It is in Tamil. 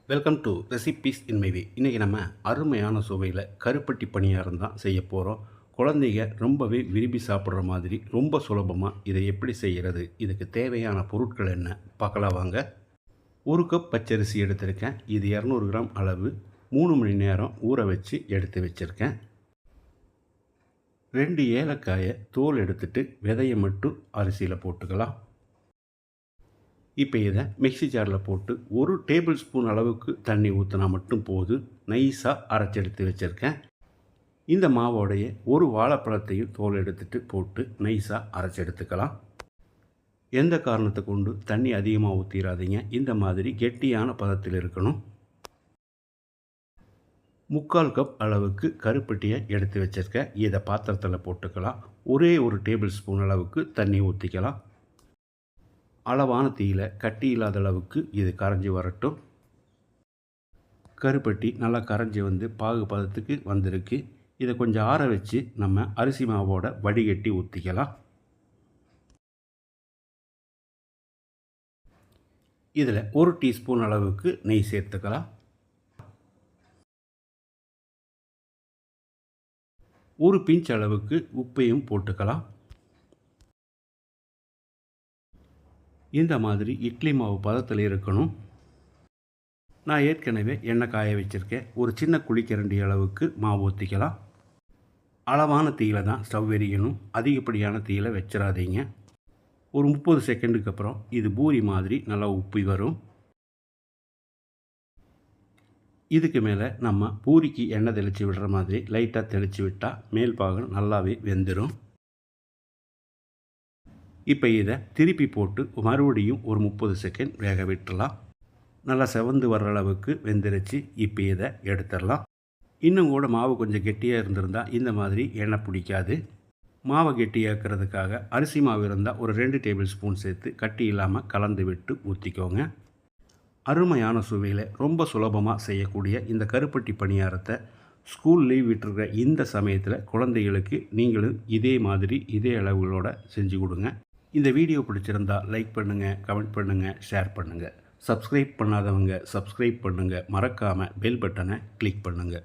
Welcome to recipes in my way. இன்றைக்கி நம்ம அருமையான சுவையில் கருப்பட்டி பணியாரம் தான் செய்ய போகிறோம். குழந்தைங்க ரொம்பவே விரும்பி சாப்பிட்ற மாதிரி ரொம்ப சுலபமாக இதை எப்படி செய்கிறது, இதுக்கு தேவையான பொருட்கள் என்ன பார்க்கலாம் வாங்க. 1 கப் பச்சரிசி எடுத்திருக்கேன். இது 200 கிராம் அளவு. 3 மணி நேரம் ஊற வச்சு எடுத்து வச்சுருக்கேன். 2 ஏலக்காயை தோல் எடுத்துட்டு விதையை மட்டும் அரிசியில் போட்டுக்கலாம். இப்போ இதை மிக்ஸி ஜாரில் போட்டு 1 டேபிள் ஸ்பூன் அளவுக்கு தண்ணி ஊற்றினா மட்டும் போது நைஸாக அரைச்சி எடுத்து வச்சுருக்கேன். இந்த மாவோடைய 1 வாழைப்பழத்தையும் தோல் எடுத்துகிட்டு போட்டு நைஸாக அரைச்சி எடுத்துக்கலாம். எந்த காரணத்தை கொண்டு தண்ணி அதிகமாக ஊற்றிடாதீங்க. இந்த மாதிரி கெட்டியான பதத்தில் இருக்கணும். 3/4 கப் அளவுக்கு கருப்பட்டியை எடுத்து வச்சுருக்கேன். இதை பாத்திரத்தில் போட்டுக்கலாம். ஒரே 1 டேபிள் ஸ்பூன் அளவுக்கு தண்ணி ஊற்றிக்கலாம். அளவான தீயில் கட்டி இல்லாத அளவுக்கு இது கரைஞ்சி வரட்டும். கருப்பட்டி நல்லா கரைஞ்சி வந்து பாகு பதத்துக்கு வந்திருக்கு. இதை கொஞ்சம் ஆற வச்சு நம்ம அரிசி மாவோட வடிகட்டி ஊற்றிக்கலாம். இதில் 1 டீஸ்பூன் அளவுக்கு நெய் சேர்த்துக்கலாம். 1 பிஞ்ச் அளவுக்கு உப்பையும் போட்டுக்கலாம். இந்த மாதிரி இட்லி மாவு பதத்தில் இருக்கணும். நான் ஏற்கனவே எண்ணெய் காய வச்சுருக்கேன். ஒரு சின்ன குழிக்கரண்டி அளவுக்கு மாவு ஊற்றிக்கலாம். அளவான தீயில் தான் ஸ்டவ் எரியணும். அதிகப்படியான தீயில் வச்சிடாதீங்க. ஒரு 30 செகண்டுக்கு அப்புறம் இது பூரி மாதிரி நல்லா உப்பி வரும். இதுக்கு மேலே நம்ம பூரிக்கு எண்ணெய் தெளித்து விடுற மாதிரி லைட்டாக தெளித்து விட்டால் மேல் பாகம் நல்லாவே வெந்துடும். இப்போ இதை திருப்பி போட்டு மறுபடியும் ஒரு 30 செகண்ட் வேக விட்டுடலாம். நல்லா செவந்து வர்ற அளவுக்கு வெந்துருச்சு. இப்போ இதை எடுத்துடலாம். இன்னும் கூட மாவு கொஞ்சம் கெட்டியாக இருந்திருந்தால் இந்த மாதிரி எண்ணெய் பிடிக்காது. மாவை கெட்டியாக்கிறதுக்காக அரிசி மாவு இருந்தால் ஒரு 2 டேபிள் ஸ்பூன் சேர்த்து கட்டி இல்லாமல் கலந்து விட்டு ஊற்றிக்கோங்க. அருமையான சுவையில் ரொம்ப சுலபமாக செய்யக்கூடிய இந்த கருப்பட்டி பணியாரத்தை ஸ்கூல் லீவ் விட்டுருக்கிற இந்த சமயத்தில் குழந்தைகளுக்கு நீங்களும் இதே மாதிரி இதே அளவுகளோடு செஞ்சு கொடுங்க. இந்த வீடியோ பிடிச்சிருந்தா லைக் பண்ணுங்கள், கமெண்ட் பண்ணுங்கள், ஷேர் பண்ணுங்கள். சப்ஸ்கிரைப் பண்ணாதவங்க சப்ஸ்கிரைப் பண்ணுங்கள். மறக்காமல் பெல் பட்டனை கிளிக் பண்ணுங்கள்.